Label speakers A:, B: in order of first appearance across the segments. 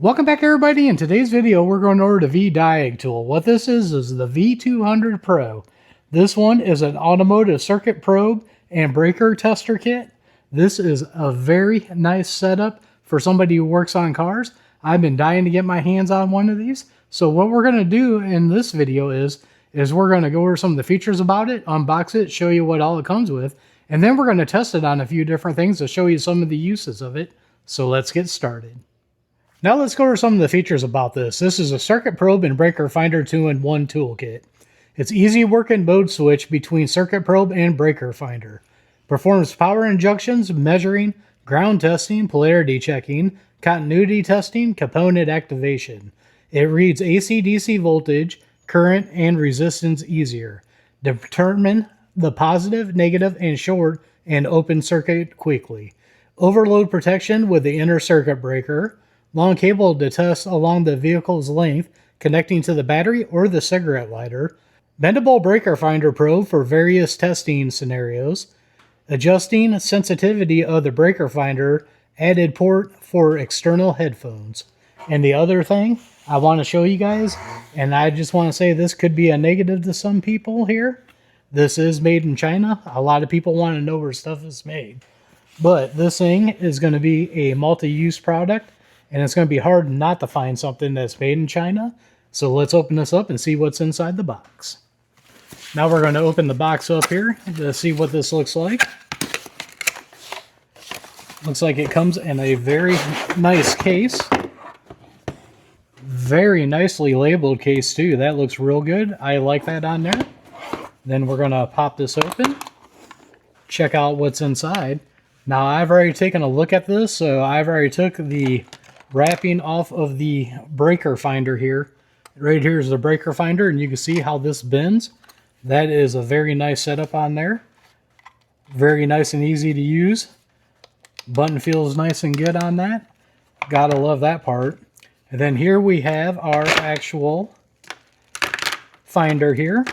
A: Welcome back everybody. In today's video we're going over the VDIAG tool. What this is the V200 Pro. This one is an automotive circuit probe and breaker tester kit. This is a very nice setup for somebody who works on cars. I've been dying to get my hands on one of these. So what we're going to do in this video is we're going to go over some of the features about it, unbox it, show you what all it comes with, and then we're going to test it on a few different things to show you some of the uses of it. So let's get started. Now let's go over some of the features about this. This is a circuit probe and breaker finder 2-in-1 toolkit. It's easy working mode switch between circuit probe and breaker finder. Performs power injections, measuring, ground testing, polarity checking, continuity testing, component activation. It reads AC/DC voltage, current, and resistance easier. Determine the positive, negative, and short and open circuit quickly. Overload protection with the inner circuit breaker. Long cable to test along the vehicle's length, connecting to the battery or the cigarette lighter. Bendable breaker finder probe for various testing scenarios. Adjusting sensitivity of the breaker finder. Added port for external headphones. And the other thing I want to show you guys, and I just want to say this could be a negative to some people here. This is made in China. A lot of people want to know where stuff is made. But this thing is going to be a multi-use product. And it's going to be hard not to find something that's made in China. So let's open this up and see what's inside the box. Now we're going to open the box up here to see what this looks like. Looks like it comes in a very nice case. Very nicely labeled case too. That looks real good. I like that on there. Then we're going to pop this open. Check out what's inside. Now I've already taken a look at this. So I've already took the wrapping off of the breaker finder here. Right here is the breaker finder, and you can see how this bends. That is a very nice setup on there. Very nice and easy to use. Button feels nice and good on that. Gotta love that part. And then here we have our actual finder here.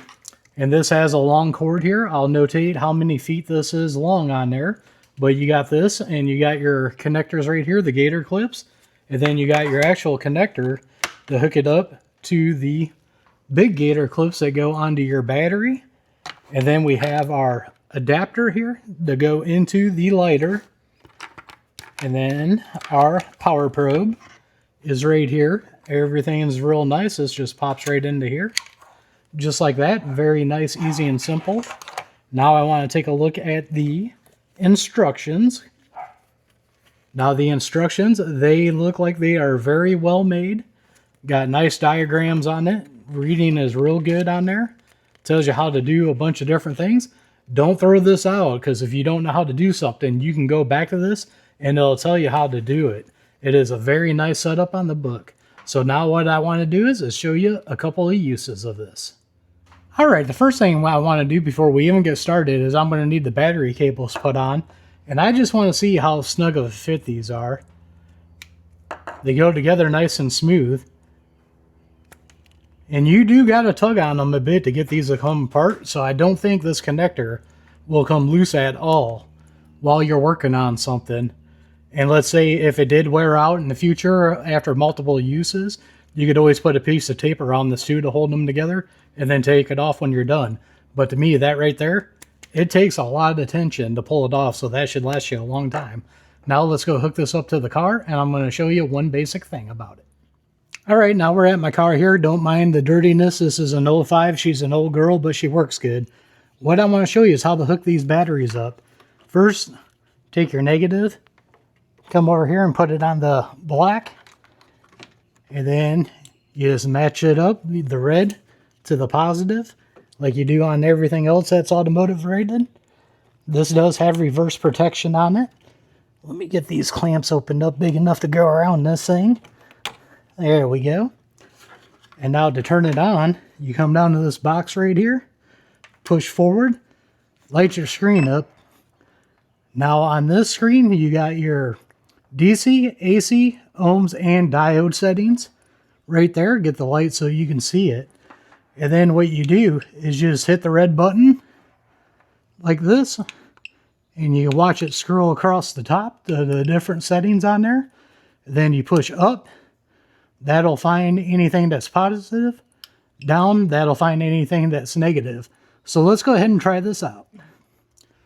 A: And this has a long cord here. I'll notate how many feet this is long on there. But you got this, and you got your connectors right here, the gator clips. And then you got your actual connector to hook it up to the big gator clips that go onto your battery. And then we have our adapter here to go into the lighter. And then our power probe is right here. Everything is real nice. This just pops right into here. Just like that. Very nice, easy, and simple. Now I want to take a look at the instructions. Now the instructions, they look like they are very well made. Got nice diagrams on it. Reading is real good on there. Tells you how to do a bunch of different things. Don't throw this out, because if you don't know how to do something, you can go back to this and it'll tell you how to do it. It is a very nice setup on the book. So now what I want to do is show you a couple of uses of this. Alright, the first thing I want to do before we even get started is I'm going to need the battery cables put on. And I just want to see how snug of a fit these are. They go together nice and smooth. And you do got to tug on them a bit to get these to come apart. So I don't think this connector will come loose at all while you're working on something. And let's say if it did wear out in the future after multiple uses, you could always put a piece of tape around this too to hold them together and then take it off when you're done. But to me, that right there, it takes a lot of attention to pull it off, so that should last you a long time. Now let's go hook this up to the car, and I'm going to show you one basic thing about it. Alright, now we're at my car here. Don't mind the dirtiness. This is an 05. She's an old girl, but she works good. What I want to show you is how to hook these batteries up. First, take your negative, come over here and put it on the black, and then you just match it up, the red to the positive, like you do on everything else that's automotive rated. This does have reverse protection on it. Let me get these clamps opened up big enough to go around this thing. There we go. And now to turn it on, you come down to this box right here, push forward, light your screen up. Now on this screen, you got your DC, AC, ohms, and diode settings. Right there, get the light so you can see it. And then what you do is just hit the red button like this, and you watch it scroll across the top to the different settings on there. Then you push up that'll find anything that's positive. Down, that'll find anything that's negative. So let's go ahead and try this out.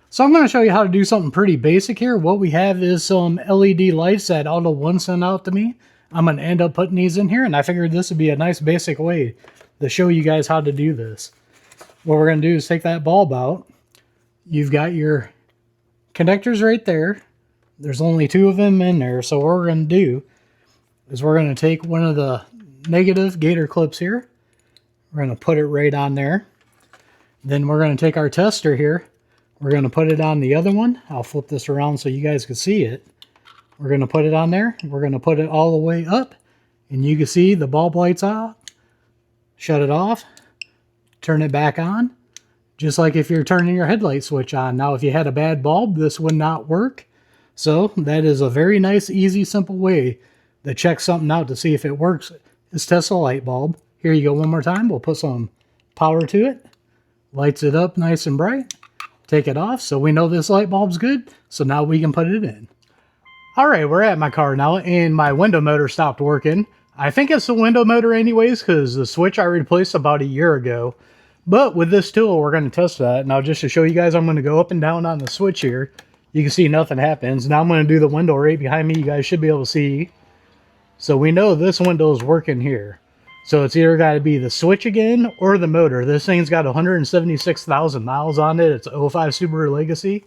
A: So I'm going to show you how to do something pretty basic here. What we have is some LED lights that Auto One sent out to me. I'm going to end up putting these in here, and I figured this would be a nice basic way to show you guys how to do this. What we're going to do is take that bulb out. You've got your connectors right there. There's only 2 of them in there. So what we're going to do is we're going to take one of the negative gator clips here. We're going to put it right on there. Then we're going to take our tester here. We're going to put it on the other one. I'll flip this around so you guys can see it. We're going to put it on there. We're going to put it all the way up. And you can see the bulb lights out. Shut it off. Turn it back on. Just like if you're turning your headlight switch on. Now, if you had a bad bulb, this would not work. So that is a very nice, easy, simple way to check something out to see if it works. Is test a light bulb. Here you go one more time. We'll put some power to it. Lights it up nice and bright. Take it off so we know this light bulb's good. So now we can put it in. Alright, we're at my car now and my window motor stopped working. I think it's the window motor anyways because the switch I replaced about a year ago. But with this tool, we're going to test that. Now just to show you guys, I'm going to go up and down on the switch here. You can see nothing happens. Now I'm going to do the window right behind me. You guys should be able to see. So we know this window is working here. So it's either got to be the switch again or the motor. This thing's got 176,000 miles on it. It's a 05 Subaru Legacy.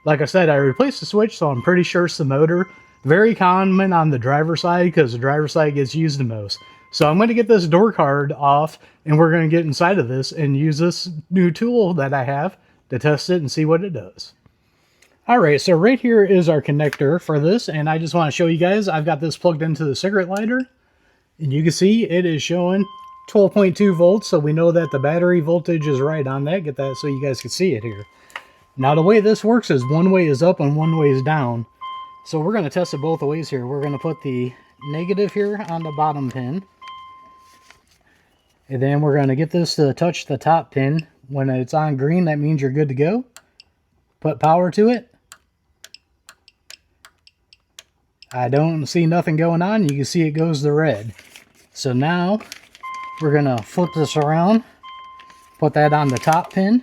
A: Like I said, I replaced the switch, so I'm pretty sure it's the motor. Very common on the driver's side because the driver's side gets used the most. So I'm going to get this door card off and we're going to get inside of this and use this new tool that I have to test it and see what it does. Alright, so right here is our connector for this, and I just want to show you guys, I've got this plugged into the cigarette lighter. And you can see it is showing 12.2 volts, so we know that the battery voltage is right on that. Get that so you guys can see it here. Now the way this works is one way is up and one way is down. So we're going to test it both ways here. We're going to put the negative here on the bottom pin. And then we're going to get this to touch the top pin. When it's on green, that means you're good to go. Put power to it. I don't see nothing going on. You can see it goes to red. So now we're going to flip this around. Put that on the top pin.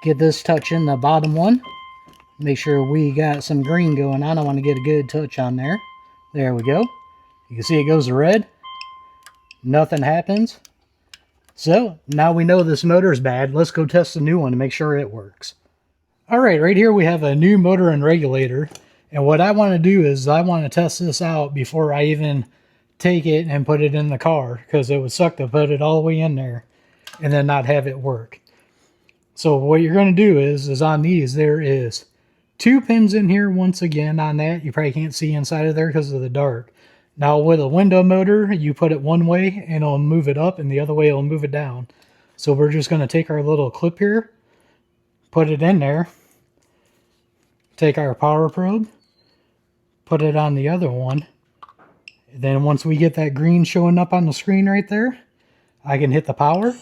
A: Get this touching the bottom one. Make sure we got some green going on. I want to get a good touch on there. There we go. You can see it goes to red. Nothing happens. So now we know this motor is bad. Let's go test the new one to make sure it works. Alright, right here we have a new motor and regulator. And what I want to do is I want to test this out before I even take it and put it in the car. Because it would suck to put it all the way in there and then not have it work. So what you're going to do is on these there is 2 pins in here once again on that. You probably can't see inside of there because of the dark. Now with a window motor, you put it one way and it'll move it up and the other way it'll move it down. So we're just going to take our little clip here, put it in there, take our power probe, put it on the other one. And then once we get that green showing up on the screen right there, I can hit the power.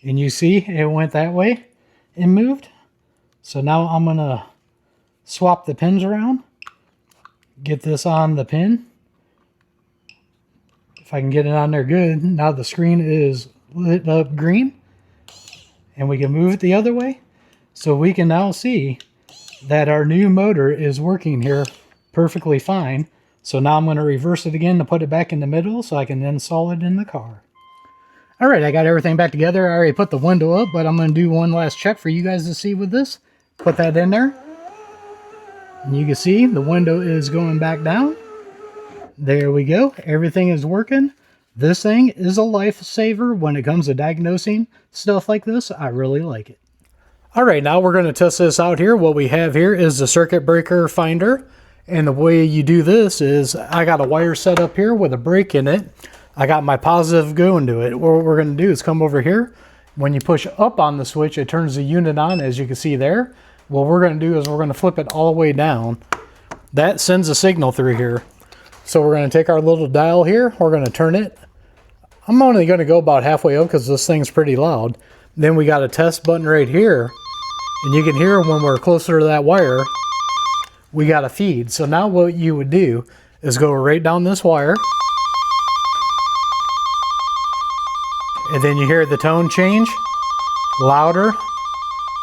A: And you see it went that way and moved. So now I'm going to swap the pins around. Get this on the pin. If I can get it on there good. Now the screen is lit up green. And we can move it the other way. So we can now see that our new motor is working here perfectly fine. So now I'm going to reverse it again to put it back in the middle so I can install it in the car. Alright, I got everything back together. I already put the window up, but I'm going to do one last check for you guys to see with this. Put that in there. And you can see the window is going back down. There we go. Everything is working. This thing is a lifesaver when it comes to diagnosing stuff like this. I really like it. Alright, now we're going to test this out here. What we have here is the circuit breaker finder. And the way you do this is I got a wire set up here with a break in it. I got my positive going to it. What we're going to do is come over here. When you push up on the switch, it turns the unit on, as you can see there. What we're going to do is we're going to flip it all the way down. That sends a signal through here. So we're going to take our little dial here. We're going to turn it. I'm only going to go about halfway up because this thing's pretty loud. Then we got a test button right here. And you can hear when we're closer to that wire, we got a feed. So now what you would do is go right down this wire. And then you hear the tone change. Louder,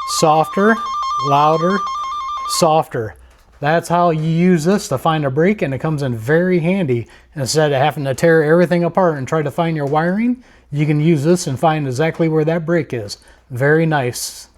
A: softer, louder, softer. That's how you use this to find a break, and it comes in very handy. Instead of having to tear everything apart and try to find your wiring, you can use this and find exactly where that break is. Very nice.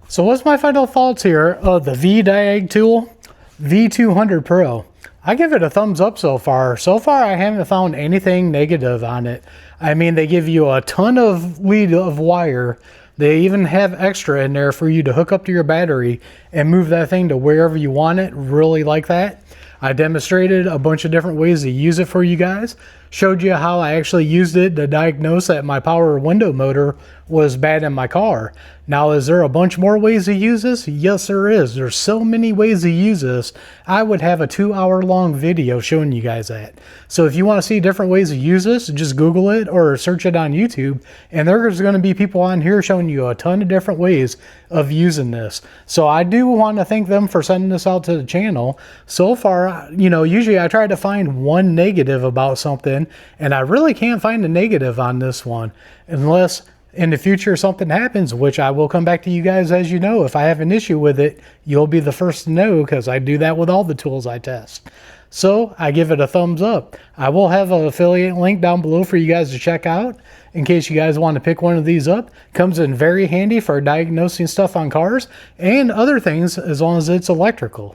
A: So what's my final thoughts here of the VDIAGTOOL V200 Pro? I give it a thumbs up so far. So far, I haven't found anything negative on it. I mean, they give you a ton of lead of wire. They even have extra in there for you to hook up to your battery and move that thing to wherever you want it. Really like that. I demonstrated a bunch of different ways to use it for you guys. Showed you how I actually used it to diagnose that my power window motor was bad in my car. Now, is there a bunch more ways to use this? Yes, there is. There's so many ways to use this. I would have a 2-hour-long video showing you guys that. So if you want to see different ways to use this, just Google it or search it on YouTube. And there's going to be people on here showing you a ton of different ways of using this. So I do want to thank them for sending this out to the channel. So far, you know, usually I try to find one negative about something, and I really can't find a negative on this one, unless in the future something happens, which I will come back to you guys. As you know, if I have an issue with it, you'll be the first to know, because I do that with all the tools I test. So I give it a thumbs up. I will have an affiliate link down below for you guys to check out in case you guys want to pick one of these up. Comes in very handy for diagnosing stuff on cars and other things, as long as it's electrical.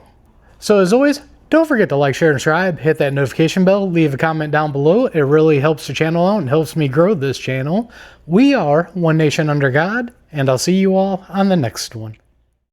A: So as always, don't forget to like, share, and subscribe. Hit that notification bell. Leave a comment down below. It really helps the channel out and helps me grow this channel. We are One Nation Under God, and I'll see you all on the next one.